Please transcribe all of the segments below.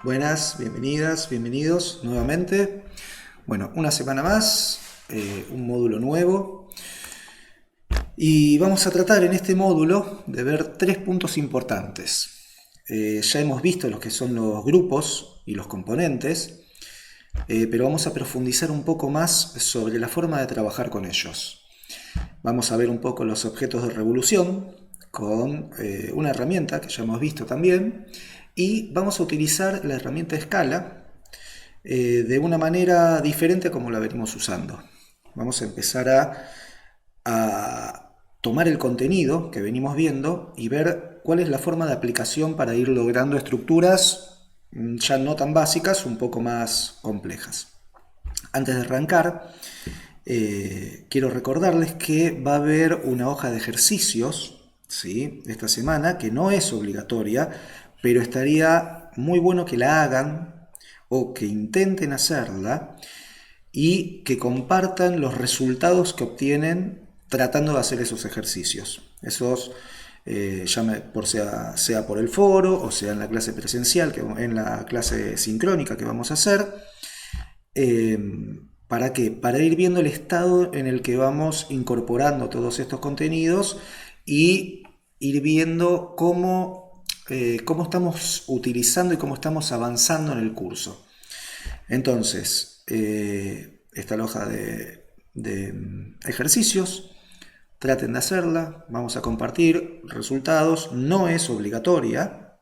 Buenas, bienvenidas, bienvenidos nuevamente. Bueno, una semana más, un módulo nuevo. Y vamos a tratar en este módulo de ver tres puntos importantes. Ya hemos visto lo que son los grupos y los componentes, pero vamos a profundizar un poco más sobre la forma de trabajar con ellos. Vamos a ver un poco los objetos de revolución con una herramienta que ya hemos visto también, y vamos a utilizar la herramienta escala de una manera diferente a como la venimos usando. Vamos a empezar a tomar el contenido que venimos viendo y ver cuál es la forma de aplicación para ir logrando estructuras ya no tan básicas, un poco más complejas. Antes de arrancar, quiero recordarles que va a haber una hoja de ejercicios, ¿sí?, esta semana, que no es obligatoria, pero estaría muy bueno que la hagan o que intenten hacerla y que compartan los resultados que obtienen tratando de hacer esos ejercicios. Esos, sea por el foro o sea en la clase presencial, en la clase sincrónica que vamos a hacer. ¿Para qué? Para ir viendo el estado en el que vamos incorporando todos estos contenidos y ir viendo cómo estamos utilizando y cómo estamos avanzando en el curso. Entonces, esta hoja de ejercicios, traten de hacerla, vamos a compartir resultados, no es obligatoria,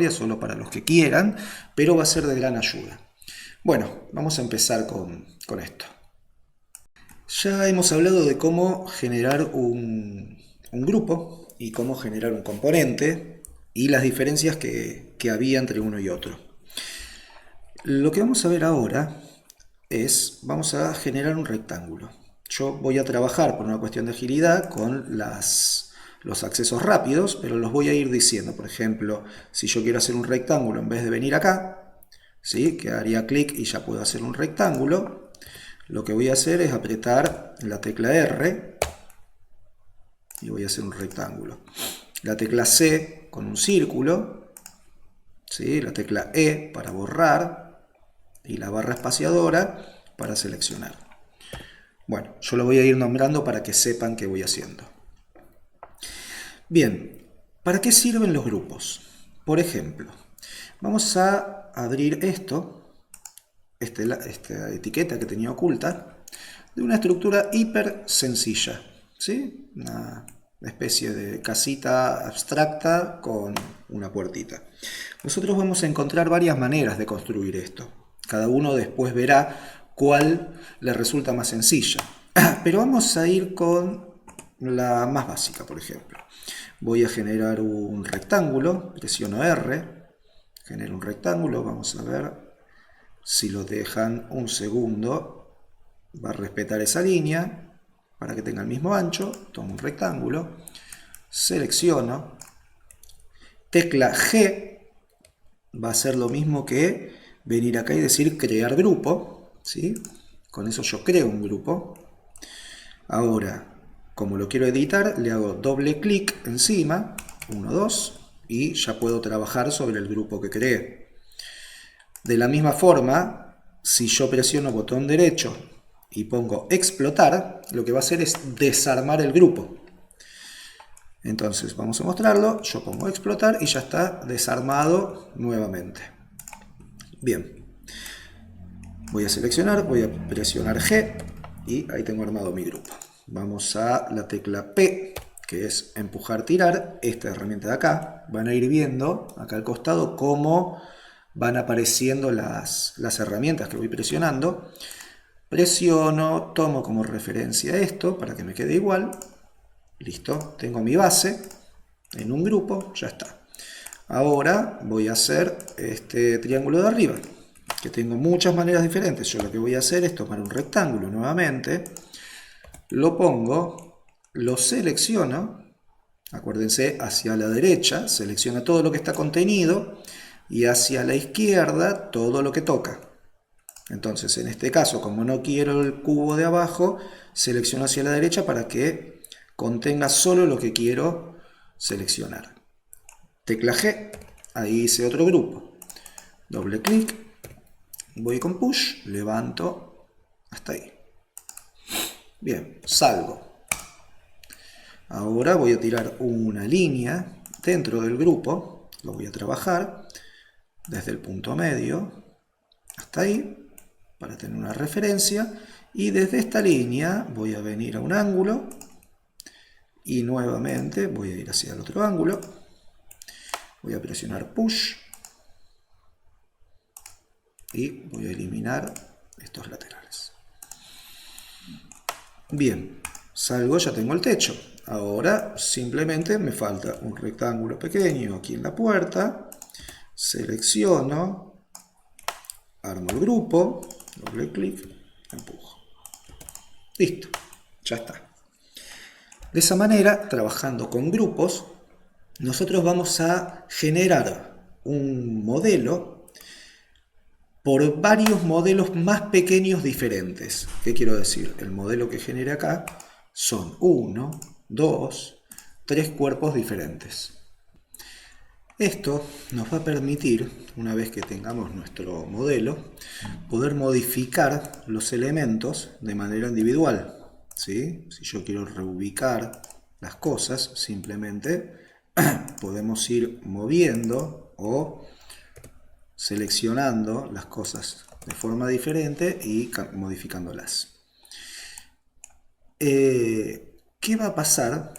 solo para los que quieran, pero va a ser de gran ayuda. Bueno, vamos a empezar con esto. Ya hemos hablado de cómo generar un grupo y cómo generar un componente y las diferencias que había entre uno y otro. Lo que vamos a ver ahora vamos a generar un rectángulo. Yo voy a trabajar por una cuestión de agilidad con los accesos rápidos, pero los voy a ir diciendo. Por ejemplo, si yo quiero hacer un rectángulo en vez de venir acá, ¿sí?, que haría clic y ya puedo hacer un rectángulo, lo que voy a hacer es apretar la tecla R y voy a hacer un rectángulo. La tecla C con un círculo, ¿sí?, la tecla E para borrar y la barra espaciadora para seleccionar. Bueno, yo lo voy a ir nombrando para que sepan qué voy haciendo. Bien, ¿para qué sirven los grupos? Por ejemplo, vamos a abrir esta etiqueta que tenía oculta, de una estructura hiper sencilla, ¿sí?, una especie de casita abstracta con una puertita. Nosotros vamos a encontrar varias maneras de construir esto. Cada uno después verá cuál le resulta más sencilla. Pero vamos a ir con la más básica, por ejemplo. Voy a generar un rectángulo, presiono R, genero un rectángulo, vamos a ver si lo dejan un segundo. Va a respetar esa línea para que tenga el mismo ancho. Tomo un rectángulo, selecciono, tecla G, va a ser lo mismo que venir acá y decir crear grupo, ¿sí? Con eso yo creo un grupo. Ahora, como lo quiero editar, le hago doble clic encima, 1, 2, y ya puedo trabajar sobre el grupo que creé. De la misma forma, si yo presiono botón derecho y pongo explotar, lo que va a hacer es desarmar el grupo. Entonces vamos a mostrarlo, yo pongo explotar y ya está desarmado nuevamente. Bien, voy a seleccionar, voy a presionar G y ahí tengo armado mi grupo. Vamos a la tecla P, que es empujar, tirar, esta herramienta de acá. Van a ir viendo acá al costado cómo van apareciendo las herramientas que voy presionando. Presiono, tomo como referencia esto para que me quede igual. Listo, tengo mi base en un grupo, ya está. Ahora voy a hacer este triángulo de arriba, que tengo muchas maneras diferentes. Yo lo que voy a hacer es tomar un rectángulo nuevamente, lo pongo, lo selecciono, acuérdense, hacia la derecha, selecciona todo lo que está contenido, y hacia la izquierda todo lo que toca. Entonces, en este caso, como no quiero el cubo de abajo, selecciono hacia la derecha para que contenga solo lo que quiero seleccionar. Tecla G, ahí hice otro grupo. doble clic, voy con push, levanto hasta ahí. Bien, salgo. Ahora voy a tirar una línea dentro del grupo, lo voy a trabajar desde el punto medio hasta ahí, para tener una referencia, y desde esta línea voy a venir a un ángulo, y nuevamente voy a ir hacia el otro ángulo, voy a presionar push, y voy a eliminar estos laterales. Bien, salgo, ya tengo el techo. Ahora simplemente me falta un rectángulo pequeño aquí en la puerta, selecciono, armo el grupo, doble clic, empujo. Listo, ya está. De esa manera, trabajando con grupos, nosotros vamos a generar un modelo por varios modelos más pequeños diferentes. ¿Qué quiero decir? El modelo que genere acá son 1, 2, 3 cuerpos diferentes. Esto nos va a permitir, una vez que tengamos nuestro modelo, poder modificar los elementos de manera individual. ¿Sí? Si yo quiero reubicar las cosas, simplemente podemos ir moviendo o seleccionando las cosas de forma diferente y modificándolas. ¿Qué va a pasar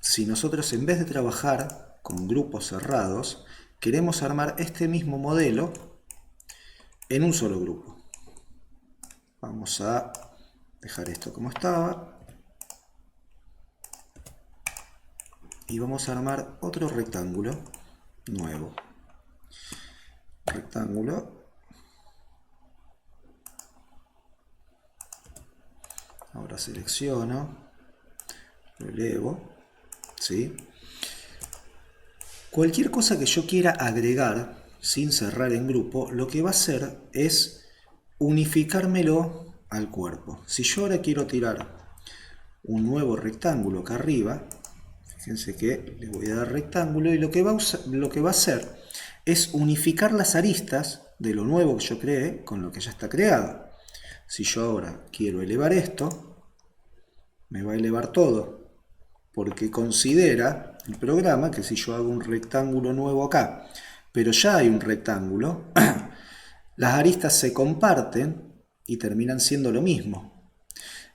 si nosotros, en vez de trabajar con grupos cerrados, queremos armar este mismo modelo en un solo grupo? Vamos a dejar esto como estaba y vamos a armar otro rectángulo nuevo. Rectángulo. Ahora selecciono, lo elevo, ¿sí? Cualquier cosa que yo quiera agregar sin cerrar en grupo, lo que va a hacer es unificármelo al cuerpo. Si yo ahora quiero tirar un nuevo rectángulo acá arriba, fíjense que le voy a dar rectángulo, y lo que va a hacer es unificar las aristas de lo nuevo que yo creé con lo que ya está creado. Si yo ahora quiero elevar esto, me va a elevar todo, porque considera el programa que si yo hago un rectángulo nuevo acá, pero ya hay un rectángulo, las aristas se comparten y terminan siendo lo mismo.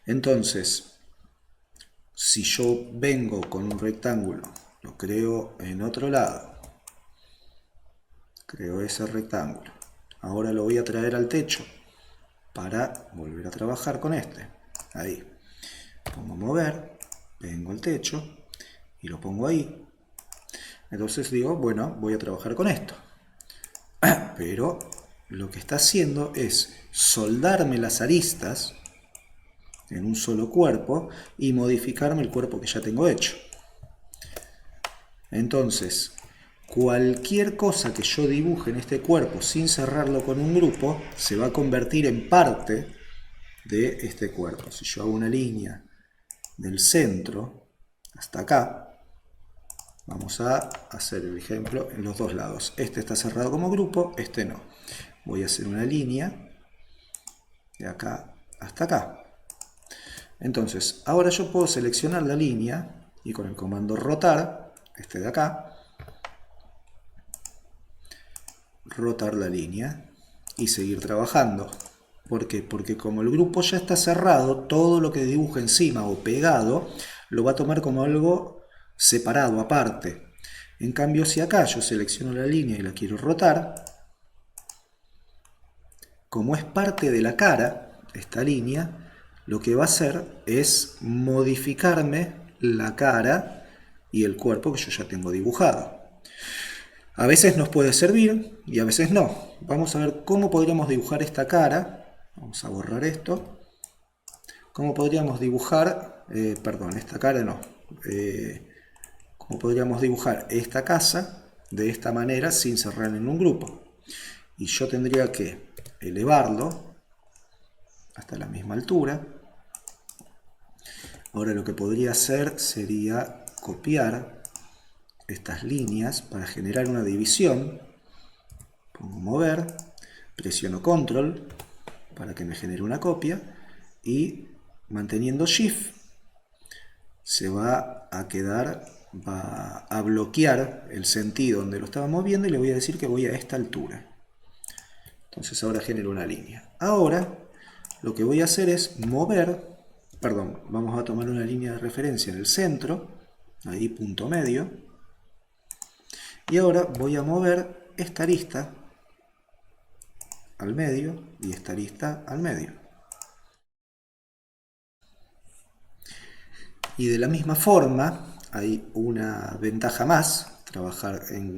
Entonces, si yo vengo con un rectángulo, lo creo en otro lado, creo ese rectángulo, ahora lo voy a traer al techo para volver a trabajar con este, ahí, pongo mover, vengo al techo y lo pongo ahí. Entonces digo, bueno, voy a trabajar con esto, pero lo que está haciendo es soldarme las aristas en un solo cuerpo y modificarme el cuerpo que ya tengo hecho. Entonces, cualquier cosa que yo dibuje en este cuerpo sin cerrarlo con un grupo se va a convertir en parte de este cuerpo. Si yo hago una línea del centro hasta acá, vamos a hacer el ejemplo en los dos lados. Este está cerrado como grupo, este no. Voy a hacer una línea de acá hasta acá. Entonces, ahora yo puedo seleccionar la línea y con el comando rotar, este de acá, rotar la línea y seguir trabajando. ¿Por qué? Porque como el grupo ya está cerrado, todo lo que dibuje encima o pegado lo va a tomar como algo separado, aparte. En cambio, si acá yo selecciono la línea y la quiero rotar, como es parte de la cara, esta línea, lo que va a hacer es modificarme la cara y el cuerpo que yo ya tengo dibujado. A veces nos puede servir y a veces no. Vamos a ver cómo podríamos dibujar esta cara. Vamos a borrar esto. ¿Cómo podríamos dibujar, esta cara no. ¿Cómo podríamos dibujar esta casa de esta manera sin cerrar en un grupo? Y yo tendría que elevarlo hasta la misma altura. Ahora lo que podría hacer sería copiar estas líneas para generar una división. Pongo mover, Presiono Control para que me genere una copia y manteniendo Shift se va a quedar, va a bloquear el sentido donde lo estaba moviendo y le voy a decir que voy a esta altura. Entonces ahora genero una línea. Ahora lo que voy a hacer es mover, perdón, vamos a tomar una línea de referencia en el centro, ahí punto medio, y ahora voy a mover esta arista al medio y esta arista al medio. Y de la misma forma hay una ventaja más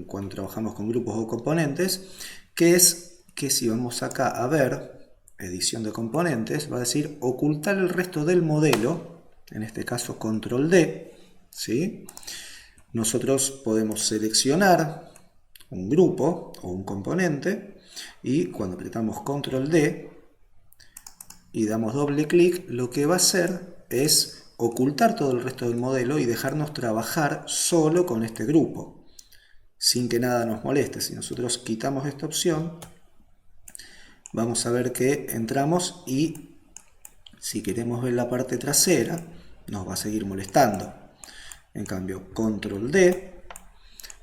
cuando trabajamos con grupos o componentes, que es que si vamos acá a ver edición de componentes, va a decir ocultar el resto del modelo, en este caso control D, ¿sí? Nosotros podemos seleccionar un grupo o un componente y cuando apretamos control D y damos doble clic, lo que va a hacer es ocultar todo el resto del modelo y dejarnos trabajar solo con este grupo, sin que nada nos moleste. Si nosotros quitamos esta opción, vamos a ver que entramos y si queremos ver la parte trasera, nos va a seguir molestando. En cambio, control D,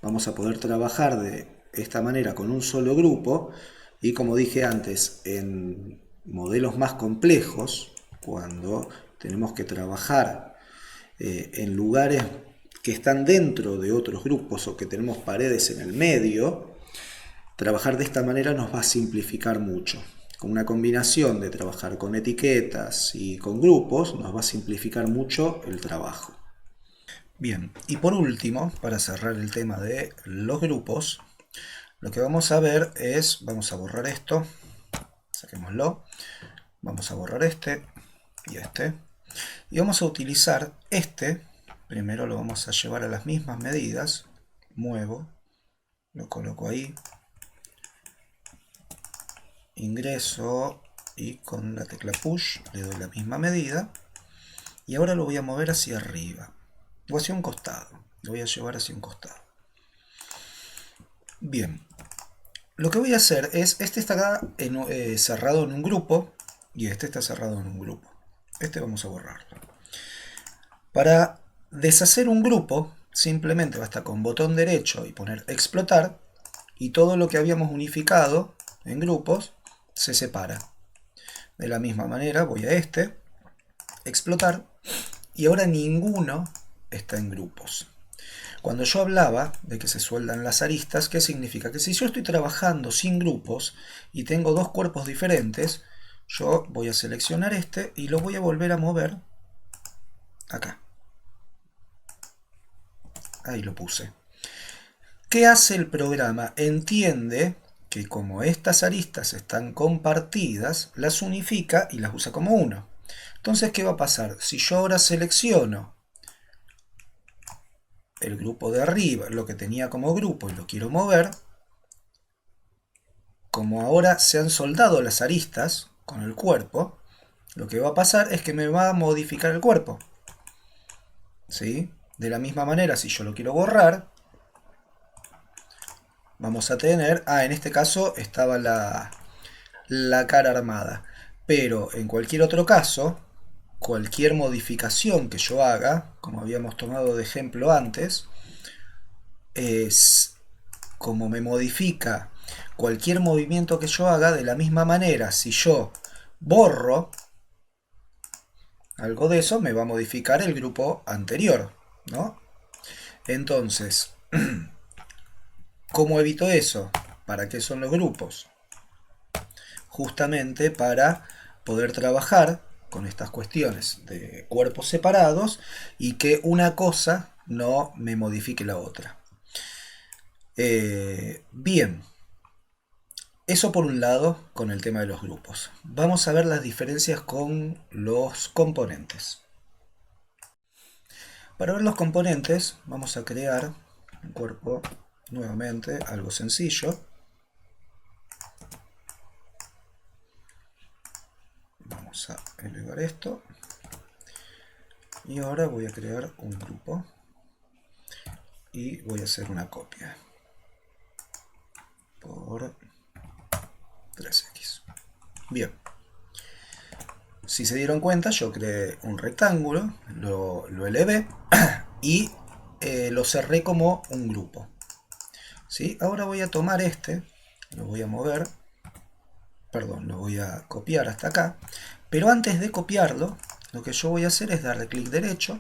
vamos a poder trabajar de esta manera con un solo grupo y como dije antes, en modelos más complejos, cuando tenemos que trabajar en lugares que están dentro de otros grupos o que tenemos paredes en el medio, trabajar de esta manera nos va a simplificar mucho. Con una combinación de trabajar con etiquetas y con grupos nos va a simplificar mucho el trabajo. Bien, y por último, para cerrar el tema de los grupos, lo que vamos a ver es, vamos a borrar esto, saquémoslo, vamos a borrar este y vamos a utilizar primero lo vamos a llevar a las mismas medidas, muevo, lo coloco ahí, ingreso y con la tecla push le doy la misma medida y ahora lo voy a mover hacia arriba o hacia un costado, lo voy a llevar hacia un costado. Bien, lo que voy a hacer es, este está acá cerrado en un grupo y este está cerrado en un grupo. Este vamos a borrarlo. Para deshacer un grupo, simplemente basta con botón derecho y poner explotar y todo lo que habíamos unificado en grupos se separa. De la misma manera voy a explotar y ahora ninguno está en grupos. Cuando yo hablaba de que se sueldan las aristas, ¿qué significa? Que si yo estoy trabajando sin grupos y tengo dos cuerpos diferentes, yo voy a seleccionar y lo voy a volver a mover acá. Ahí lo puse. ¿Qué hace el programa? Entiende que como estas aristas están compartidas, las unifica y las usa como uno. Entonces, ¿qué va a pasar? Si yo ahora selecciono el grupo de arriba, lo que tenía como grupo y lo quiero mover, como ahora se han soldado las aristas con el cuerpo, lo que va a pasar es que me va a modificar el cuerpo. ¿Sí? De la misma manera, si yo lo quiero borrar, vamos a tener, en este caso estaba la cara armada, pero en cualquier otro caso, cualquier modificación que yo haga, como habíamos tomado de ejemplo antes, es como me modifica cualquier movimiento que yo haga, de la misma manera, si yo borro algo de eso, me va a modificar el grupo anterior, ¿no? Entonces, ¿cómo evito eso? ¿Para qué son los grupos? Justamente para poder trabajar con estas cuestiones de cuerpos separados y que una cosa no me modifique la otra. Bien, eso por un lado con el tema de los grupos. Vamos a ver las diferencias con los componentes. Para ver los componentes vamos a crear un cuerpo nuevamente, algo sencillo. Vamos a elevar esto. Y ahora voy a crear un grupo. Y voy a hacer una copia. Por 3x. Bien. Si se dieron cuenta, yo creé un rectángulo, lo elevé y lo cerré como un grupo. ¿Sí? Ahora voy a tomar lo voy a mover, perdón, lo voy a copiar hasta acá. Pero antes de copiarlo, lo que yo voy a hacer es darle clic derecho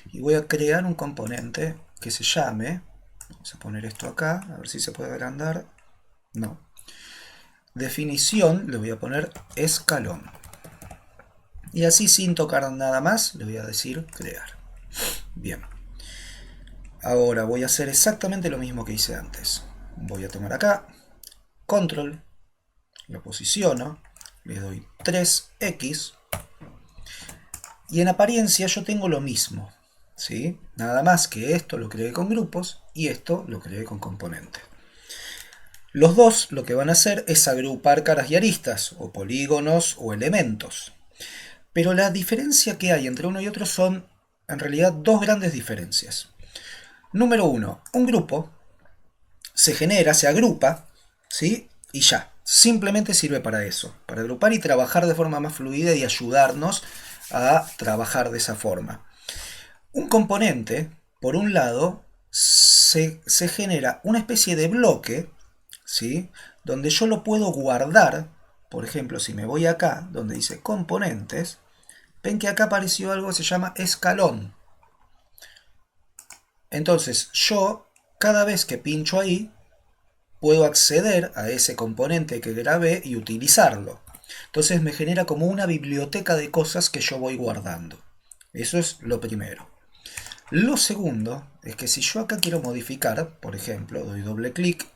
y voy a crear un componente que se llame, vamos a poner esto acá, a ver si se puede agrandar, no, definición, le voy a poner escalón. Y así sin tocar nada más, le voy a decir crear. Bien. Ahora voy a hacer exactamente lo mismo que hice antes. Voy a tomar acá, control, lo posiciono, le doy 3x y en apariencia yo tengo lo mismo, ¿sí? Nada más que esto lo creé con grupos y esto lo creé con componentes. Los dos lo que van a hacer es agrupar caras y aristas, o polígonos o elementos. Pero la diferencia que hay entre uno y otro son en realidad dos grandes diferencias. Número uno, un grupo se genera, se agrupa, ¿sí? Y ya, simplemente sirve para eso, para agrupar y trabajar de forma más fluida y ayudarnos a trabajar de esa forma. Un componente, por un lado, se genera una especie de bloque, ¿sí? Donde yo lo puedo guardar. Por ejemplo, si me voy acá, donde dice componentes, ven que acá apareció algo que se llama escalón. Entonces yo, cada vez que pincho ahí, puedo acceder a ese componente que grabé y utilizarlo. Entonces me genera como una biblioteca de cosas que yo voy guardando. Eso es lo primero. Lo segundo es que si yo acá quiero modificar, por ejemplo, doy doble clic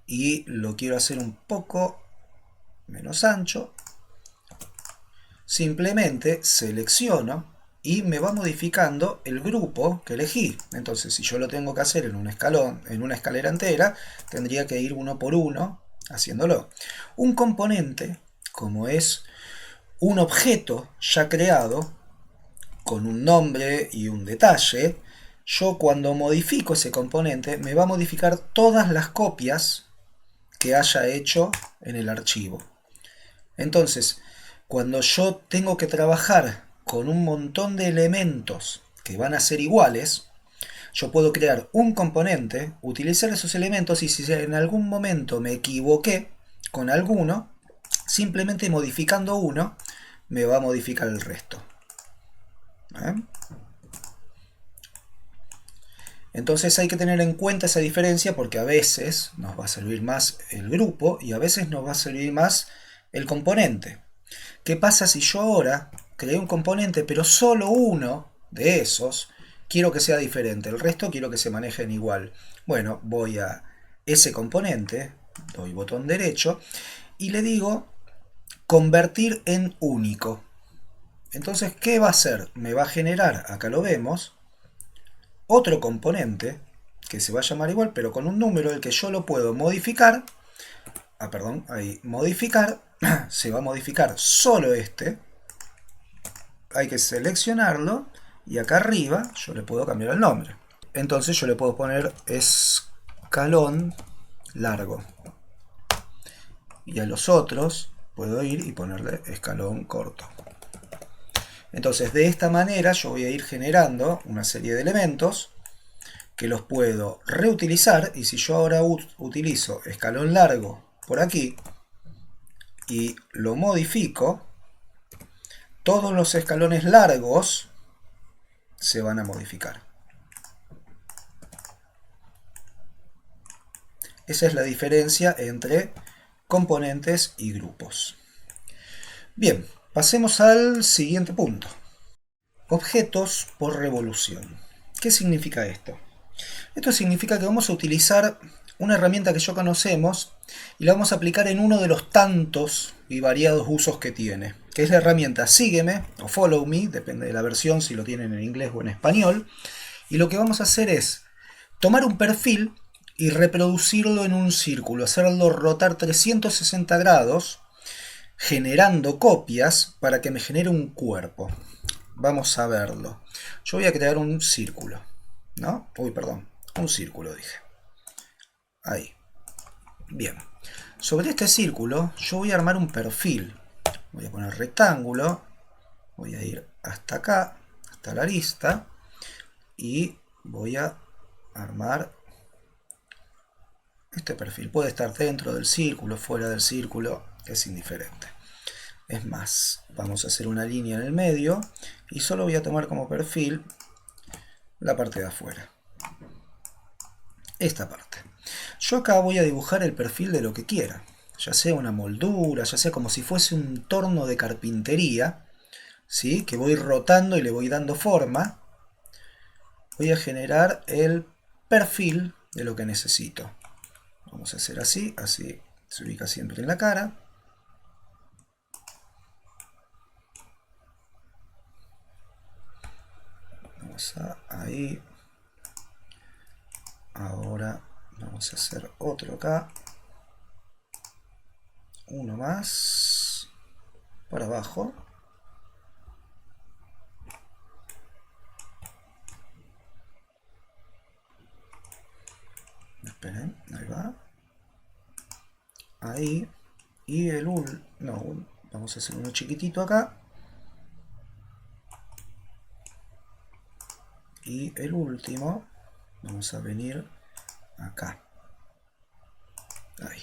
y lo quiero hacer un poco menos ancho, simplemente selecciono y me va modificando el grupo que elegí. Entonces, si yo lo tengo que hacer en un escalón, en una escalera entera, tendría que ir uno por uno haciéndolo. Un componente, como es un objeto ya creado, con un nombre y un detalle, yo cuando modifico ese componente me va a modificar todas las copias que haya hecho en el archivo. Entonces, cuando yo tengo que trabajar con un montón de elementos que van a ser iguales, yo puedo crear un componente, utilizar esos elementos y si en algún momento me equivoqué con alguno, simplemente modificando uno, me va a modificar el resto. Entonces hay que tener en cuenta esa diferencia porque a veces nos va a servir más el grupo y a veces nos va a servir más el componente. ¿Qué pasa si yo ahora creé un componente pero solo uno de esos quiero que sea diferente, el resto quiero que se manejen igual? Bueno, voy a ese componente, doy botón derecho y le digo convertir en único. Entonces, ¿qué va a hacer? Me va a generar, acá lo vemos, otro componente que se va a llamar igual pero con un número el que yo lo puedo modificar. Modificar, se va a modificar solo este. Hay que seleccionarlo y acá arriba yo le puedo cambiar el nombre. Entonces yo le puedo poner escalón largo. Y a los otros puedo ir y ponerle escalón corto. Entonces de esta manera yo voy a ir generando una serie de elementos que los puedo reutilizar y si yo ahora utilizo escalón largo por aquí y lo modifico, todos los escalones largos se van a modificar. Esa es la diferencia entre componentes y grupos. Bien, pasemos al siguiente punto. Objetos por revolución. ¿Qué significa esto? Esto significa que vamos a utilizar una herramienta que ya conocemos y la vamos a aplicar en uno de los tantos y variados usos que tiene, que es la herramienta Sígueme o Follow Me, depende de la versión, si lo tienen en inglés o en español. Y lo que vamos a hacer es tomar un perfil y reproducirlo en un círculo, hacerlo rotar 360 grados, generando copias para que me genere un cuerpo. Vamos a verlo. Yo voy a crear un círculo, ¿no? Uy, perdón, un círculo dije. Ahí. Bien. Sobre este círculo yo voy a armar un perfil. Voy a poner rectángulo, voy a ir hasta acá, hasta la arista, y voy a armar este perfil. Puede estar dentro del círculo, fuera del círculo, es indiferente. Es más, vamos a hacer una línea en el medio y solo voy a tomar como perfil la parte de afuera. Esta parte. Yo acá voy a dibujar el perfil de lo que quiera. Ya sea una moldura, ya sea como si fuese un torno de carpintería, ¿sí? Que voy rotando y le voy dando forma. Voy a generar el perfil de lo que necesito. Vamos a hacer así, así se ubica siempre en la cara. Vamos a ahí. Ahora vamos a hacer otro acá. Uno más. Por abajo. Esperen, ahí va. Ahí. Y el no, vamos a hacer uno chiquitito acá. Y el último, vamos a venir acá. Ahí.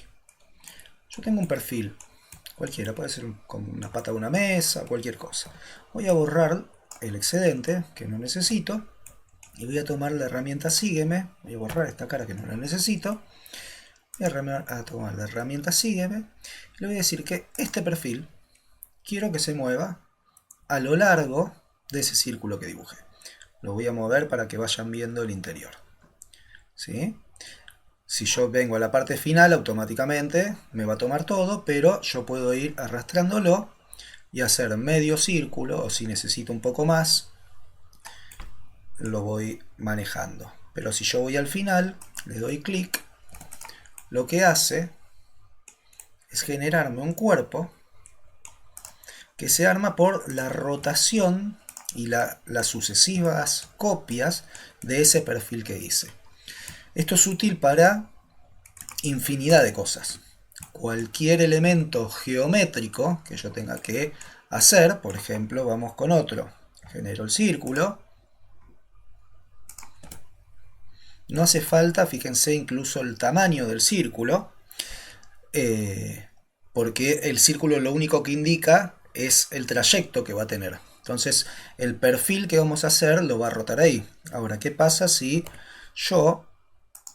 Yo tengo un perfil, cualquiera, puede ser como una pata de una mesa, cualquier cosa. Voy a borrar el excedente que no necesito. Y voy a tomar la herramienta Sígueme. Voy a borrar esta cara que no la necesito. Voy a tomar la herramienta Sígueme. Y le voy a decir que este perfil quiero que se mueva a lo largo de ese círculo que dibujé. Lo voy a mover para que vayan viendo el interior. ¿Sí? Si yo vengo a la parte final, automáticamente me va a tomar todo, pero yo puedo ir arrastrándolo y hacer medio círculo, o si necesito un poco más, lo voy manejando. Pero si yo voy al final, le doy clic, lo que hace es generarme un cuerpo que se arma por la rotación y las sucesivas copias de ese perfil que hice. Esto es útil para infinidad de cosas. Cualquier elemento geométrico que yo tenga que hacer, por ejemplo, vamos con otro. Genero el círculo. No hace falta, fíjense, incluso el tamaño del círculo, porque el círculo lo único que indica es el trayecto que va a tener. Entonces, el perfil que vamos a hacer lo va a rotar ahí. Ahora, ¿qué pasa si yo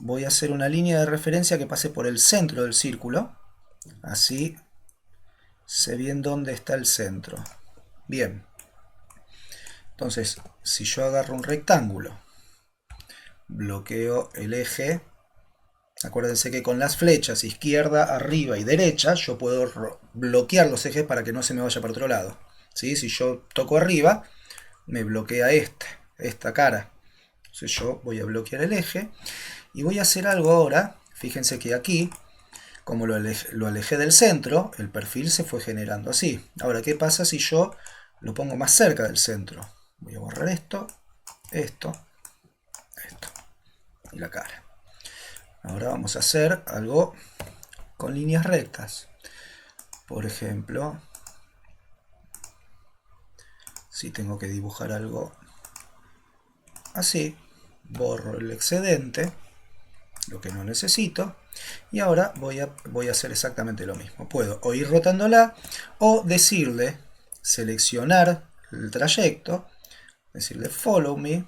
voy a hacer una línea de referencia que pase por el centro del círculo? Así sé bien dónde está el centro. Bien. Entonces, si yo agarro un rectángulo, bloqueo el eje, acuérdense que con las flechas izquierda, arriba y derecha yo puedo bloquear los ejes para que no se me vaya para otro lado. ¿Sí? Si yo toco arriba, me bloquea esta cara. Entonces yo voy a bloquear el eje y voy a hacer algo ahora. Fíjense que aquí, como lo alejé del centro, el perfil se fue generando así. Ahora, ¿qué pasa si yo lo pongo más cerca del centro? Voy a borrar esto y la cara. Ahora vamos a hacer algo con líneas rectas. Por ejemplo, si tengo que dibujar algo así, borro el excedente, lo que no necesito, y ahora voy a hacer exactamente lo mismo. Puedo o ir rotándola o decirle, seleccionar el trayecto, decirle follow me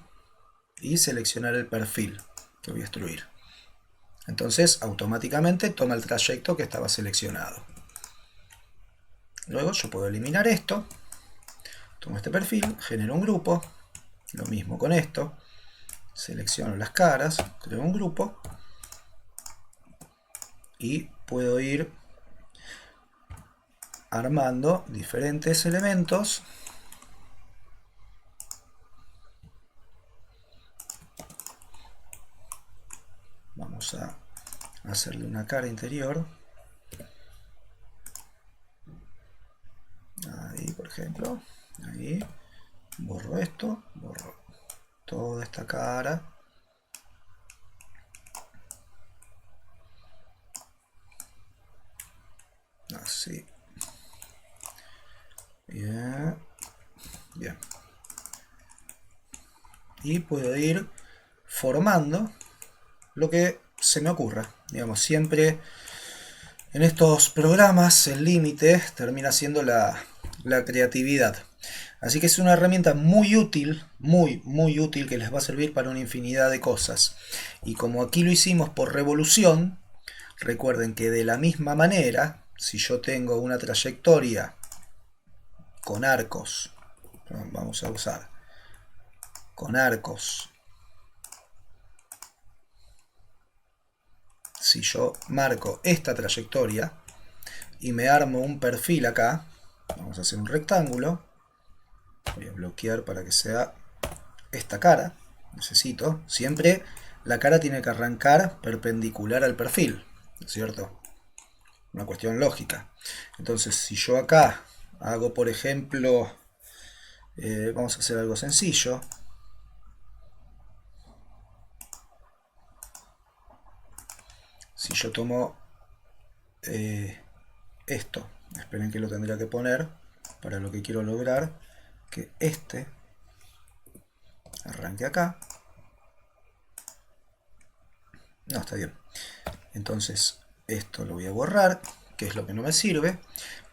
y seleccionar el perfil que voy a extruir. Entonces automáticamente toma el trayecto que estaba seleccionado. Luego yo puedo eliminar esto, tomo este perfil, genero un grupo, lo mismo con esto, selecciono las caras, creo un grupo y puedo ir armando diferentes elementos. Vamos a hacerle una cara interior. Ahí, por ejemplo. Ahí. Borro esto. Borro toda esta cara. Bien. Y puedo ir formando lo que se me ocurra. Digamos, siempre en estos programas el límite termina siendo la creatividad. Así que es una herramienta muy útil, muy útil, que les va a servir para una infinidad de cosas. Y como aquí lo hicimos por revolución, recuerden que de la misma manera, si yo tengo una trayectoria con arcos, vamos a usar con arcos, si yo marco esta trayectoria y me armo un perfil acá, vamos a hacer un rectángulo, voy a bloquear para que sea esta cara, necesito, siempre la cara tiene que arrancar perpendicular al perfil, ¿no es cierto? Una cuestión lógica. Entonces, si yo acá hago, por ejemplo, vamos a hacer algo sencillo. Si yo tomo esto, esperen que lo tendría que poner para lo que quiero lograr, que este arranque acá. No, está bien. Entonces, esto lo voy a borrar, que es lo que no me sirve.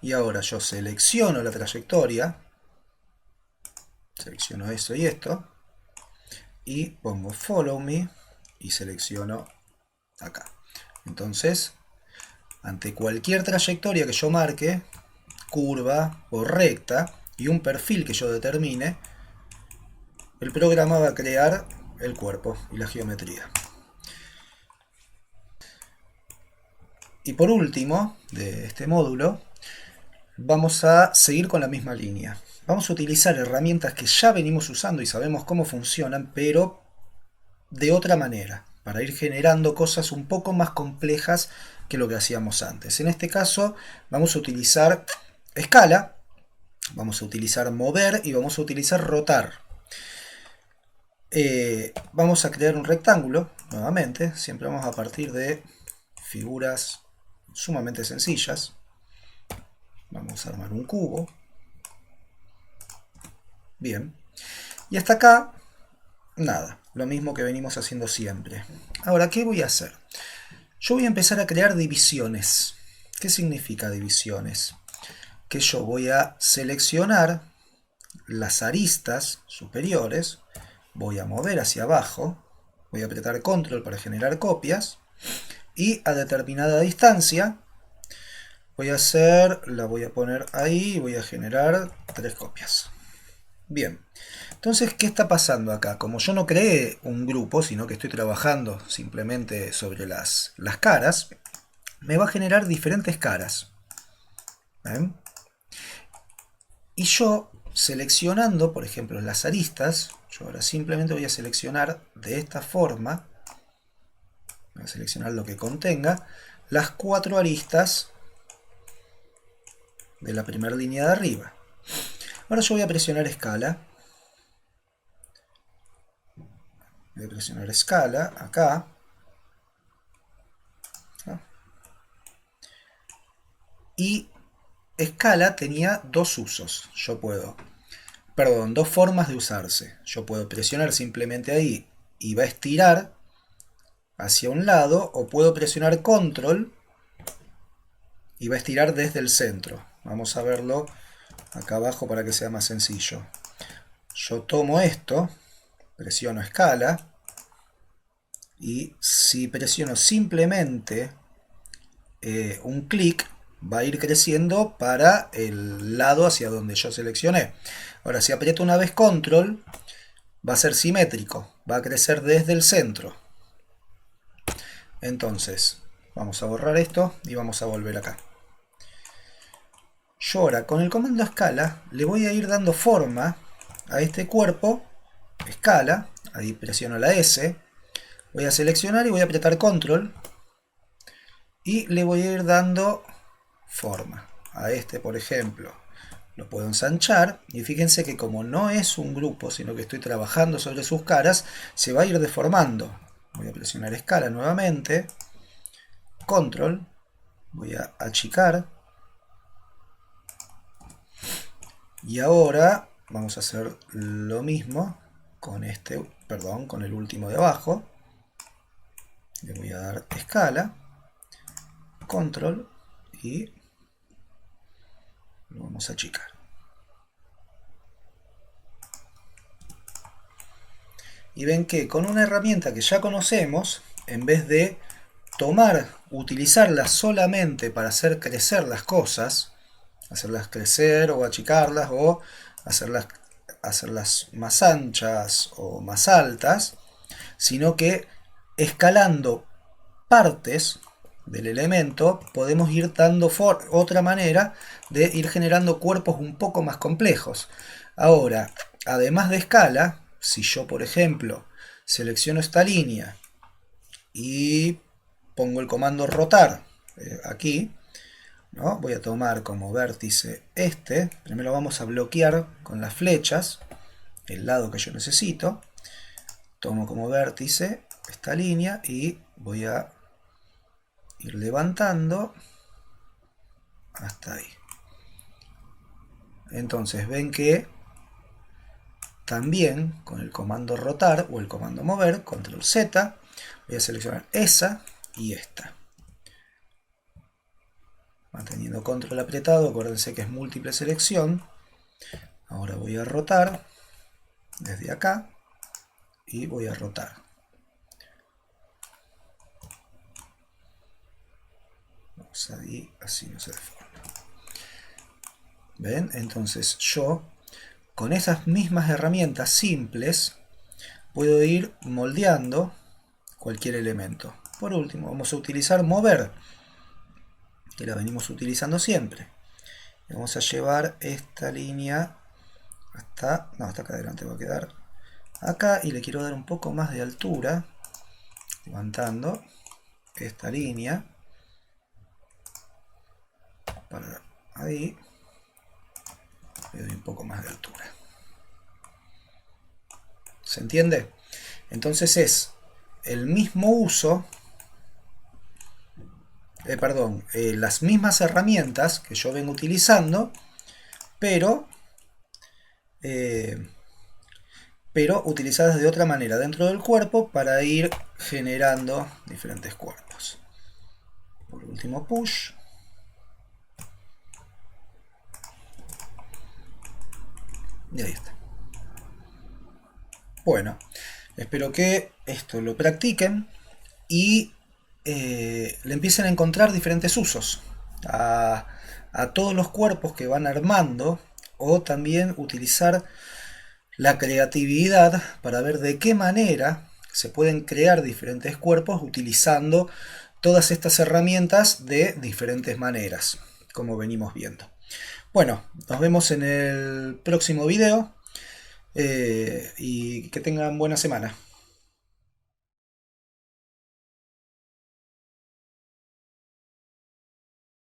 Y ahora yo selecciono la trayectoria, selecciono eso y esto, y pongo Follow Me y selecciono acá. Entonces, ante cualquier trayectoria que yo marque, curva o recta, y un perfil que yo determine, el programa va a crear el cuerpo y la geometría. Y por último, de este módulo, vamos a seguir con la misma línea. Vamos a utilizar herramientas que ya venimos usando y sabemos cómo funcionan, pero de otra manera, para ir generando cosas un poco más complejas que lo que hacíamos antes. En este caso vamos a utilizar escala, vamos a utilizar mover y vamos a utilizar rotar. Vamos a crear un rectángulo, nuevamente, siempre vamos a partir de figuras sumamente sencillas. Vamos a armar un cubo. Bien. Y hasta acá, nada, lo mismo que venimos haciendo siempre. Ahora, ¿qué voy a hacer? Yo voy a empezar a crear divisiones. ¿Qué significa divisiones? Que yo voy a seleccionar las aristas superiores, voy a mover hacia abajo, voy a apretar control para generar copias, y a determinada distancia la voy a poner ahí y voy a generar 3 copias. Bien, entonces, ¿qué está pasando acá? Como yo no creé un grupo, sino que estoy trabajando simplemente sobre las caras, me va a generar diferentes caras. ¿Ven? Y yo, seleccionando, por ejemplo, las aristas, yo ahora simplemente voy a seleccionar de esta forma, voy a seleccionar lo que contenga, las 4 aristas de la primera línea de arriba. Ahora yo voy a presionar escala. Voy a presionar escala acá. Y escala tenía dos usos. Dos formas de usarse. Yo puedo presionar simplemente ahí y va a estirar hacia un lado, o puedo presionar control y va a estirar desde el centro. Vamos a verlo acá abajo para que sea más sencillo. Yo tomo esto, presiono escala, y si presiono simplemente un clic, va a ir creciendo para el lado hacia donde yo seleccioné. Ahora, si aprieto una vez control, va a ser simétrico, va a crecer desde el centro. Entonces, vamos a borrar esto y vamos a volver acá. Yo ahora con el comando escala le voy a ir dando forma a este cuerpo, escala, ahí presiono la S, voy a seleccionar y voy a apretar control y le voy a ir dando forma. A este, por ejemplo, lo puedo ensanchar y fíjense que como no es un grupo, sino que estoy trabajando sobre sus caras, se va a ir deformando. Voy a presionar escala nuevamente, control, voy a achicar y ahora vamos a hacer lo mismo con este, perdón, con el último de abajo. Le voy a dar escala, control y lo vamos a achicar. Y ven que con una herramienta que ya conocemos, en vez de utilizarla solamente para hacer crecer las cosas, hacerlas crecer o achicarlas o hacerlas más anchas o más altas, sino que escalando partes del elemento podemos ir dando otra manera de ir generando cuerpos un poco más complejos. Ahora, además de escala, si yo por ejemplo selecciono esta línea y pongo el comando rotar aquí, ¿no? Voy a tomar como vértice este, primero vamos a bloquear con las flechas el lado que yo necesito, tomo como vértice esta línea y voy a ir levantando hasta ahí. Entonces ven que también con el comando rotar o el comando mover, control Z, voy a seleccionar esa y esta. Manteniendo control apretado, acuérdense que es múltiple selección. Ahora voy a rotar desde acá y voy a rotar. Vamos ahí, así no se deforma. ¿Ven? Entonces yo, con esas mismas herramientas simples, puedo ir moldeando cualquier elemento. Por último, vamos a utilizar mover, que la venimos utilizando siempre. Vamos a llevar esta línea hasta acá adelante va a quedar acá, y le quiero dar un poco más de altura, levantando esta línea para ahí, le doy un poco más de altura. ¿Se entiende? Entonces es el mismo uso, las mismas herramientas que yo vengo utilizando, pero utilizadas de otra manera dentro del cuerpo para ir generando diferentes cuerpos. Por último, push. Y ahí está. Bueno, espero que esto lo practiquen y le empiecen a encontrar diferentes usos a todos los cuerpos que van armando, o también utilizar la creatividad para ver de qué manera se pueden crear diferentes cuerpos utilizando todas estas herramientas de diferentes maneras, como venimos viendo. Bueno, nos vemos en el próximo video y que tengan buena semana.